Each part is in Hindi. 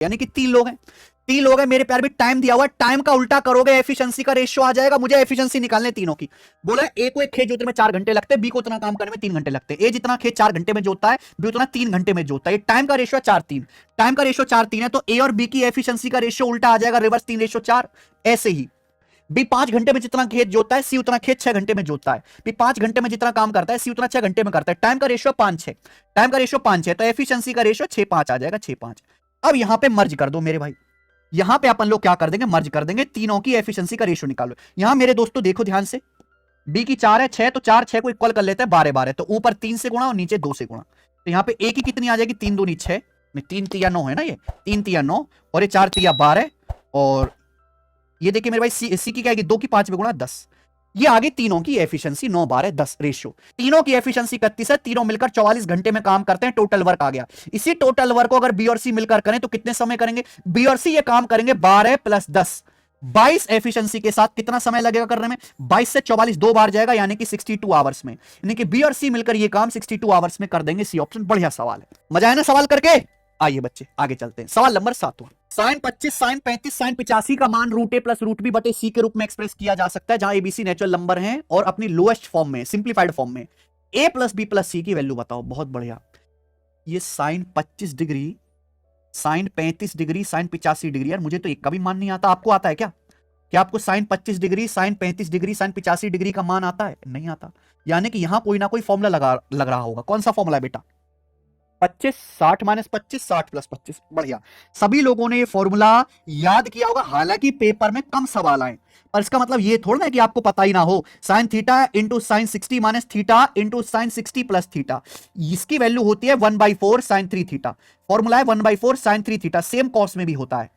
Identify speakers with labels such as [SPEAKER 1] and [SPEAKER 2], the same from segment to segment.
[SPEAKER 1] यानी कि 3 लोग हैं, 3 लोग हैं मेरे प्यार भी, टाइम दिया हुआ है, टाइम का उल्टा करोगे एफिशिएंसी का रेशियो आ जाएगा। मुझे एफिशिएंसी निकालने तीनों की। बोला ए को एक खेत जोतने में 4 घंटे लगते हैं, बी को उतना काम करने में 3 घंटे लगते हैं। ए जितना खेत 4 घंटे में जोतता है, बी उतना 3 घंटे में जोतता है। टाइम का रेशियो 4:3, टाइम का रेशियो 4:3 है, तो ए और बी की एफिशिएंसी का रेशियो उल्टा आ जाएगा, रिवर्स 3:4। ऐसे ही बी 5 घंटे में जितना खेत जोतता है, सी उतना खेत 6 घंटे में जोतता है। बी 5 घंटे में जितना काम करता है, सी उतना 6 घंटे में करता है। टाइम का रेशियो 5:6, टाइम का रेशियो 5:6, तो एफिशिएंसी का रेशियो 6:5 आ जाएगा, 6:5। अब यहां पे मर्ज कर दो मेरे भाई, यहां पे अपन लोग क्या कर देंगे, मर्ज कर देंगे, तीनों की एफिशिएंसी का रेशियो निकालो। यहां मेरे दोस्तों देखो ध्यान से, बी की 4 है, 6, तो 4 6 को इक्वल कर लेते हैं 12 तो ऊपर 3 से गुणा और नीचे 2 से गुणा। तो यहां पे ए की कितनी आ जाएगी, 3 दूनी 6, 3 तिया 9 है ना, ये 3 तिया 9 और ये 4 तिया 12, और ये देखिए मेरे भाई सी की क्या आएगी, 2 की 5 में गुणा 10। ये आगे तीनों की एफिशिएंसी 9 12 10 रेशियो। तीनों की एफिशिएंसी 31 है, तीनों मिलकर 44 घंटे में काम करते हैं, टोटल वर्क आ गया। इसी टोटल वर्क को अगर बी और सी मिलकर करें तो कितने समय करेंगे, बी और सी ये काम करेंगे 12 + 10 22 एफिशिएंसी के साथ। कितना समय लगेगा करने में, 22 से 44 2 बार जाएगा, यानी कि 62 आवर्स में। यानी कि बी और सी मिलकर ये काम 62 आवर्स में कर देंगे। सी ऑप्शन बढ़िया सवाल है, मजा आया ना सवाल करके। आइए बच्चे आगे चलते हैं, सवाल नंबर 7। साइन 25 साइन 35 साइन 85 का मान √a + √b बटे सी के रूप में एक्सप्रेस किया जा सकता है, जहां एबीसी नेचुरल नंबर हैं और अपनी लोएस्ट फॉर्म में, सिंप्लीफाइड फॉर्म में। a + b + c की वैल्यू बताओ। बहुत बढ़िया, ये sine 25 degree, sine 35 degree, sine 85 degree, यार मुझे तो एक का भी मान नहीं आता। आपको आता है क्या? क्या आपको sine 25 degree, sine 35 degree, sine 85 degree का मान आता है? नहीं आता। यानी कि यहां कोई ना कोई फॉर्मूला लग रहा होगा। कौन सा फॉर्मूला है बेटा? 25 60 - 25 60 + 25। बढ़िया, सभी लोगों ने ये फॉर्मूला याद किया होगा, हालांकि पेपर में कम सवाल आए, पर इसका मतलब ये थोड़ा ना कि आपको पता ही ना हो। Sine theta into sine 60 minus theta into sine 60 + theta, इसकी वैल्यू होती है 1/4 साइन 3 थीटा। फॉर्मूला है 1/4 साइन 3 थीटा, सेम कॉस में भी होता है।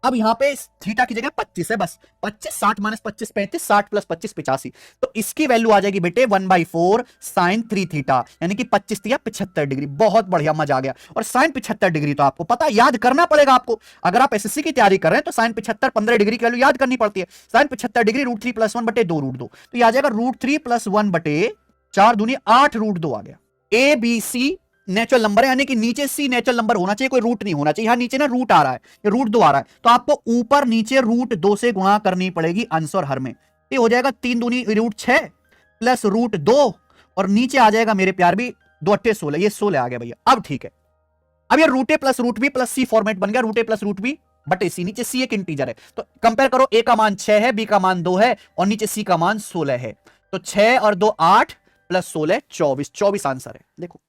[SPEAKER 1] अब यहां पे थीटा की जगह 25 है, बस 25 60 - 25 35 60 + 25 85, तो इसकी वैल्यू आ जाएगी बेटे 1/4 साइन 3 थीटा, यानी कि 25 तिया 75 डिग्री। बहुत बढ़िया, मजा आ गया। और साइन 75 डिग्री तो आपको पता, याद करना पड़ेगा आपको। अगर आप एसएससी की तैयारी कर रहे हैं तो साइन 75 15 डिग्री की वैल्यू याद करनी पड़ती है। साइन 75 डिग्री √3 + 1 बटे 2 √2, तो ये आ जाएगा √3 + 1 बटे 4 दूनी 8 √2 आ गया। A B C natural number है, यानी कि नीचे सी नेचुरल नंबर होना चाहिए, कोई रूट नहीं होना चाहिए। यहां नीचे ना रूट आ रहा है, ये √2 आ रहा है, तो आपको ऊपर नीचे √2 से गुणा करनी पड़ेगी आंसर हर में। ये हो जाएगा 3 दूनी √6 प्लस √2, और नीचे आ जाएगा मेरे प्यार भी 2 8 16, ये 16 आ गया भैया। अब ठीक है, अब ये √a + √b + c फॉर्मेट बन गया, √a + √b बटे सी। नीचे सी एक इंटीजर है, तो कंपेयर करो, a का मान 6 है, b का मान 2 है, और नीचे c का मान 16 है। तो 6 और 2 8 + 16 24, 24 आंसर है। देखो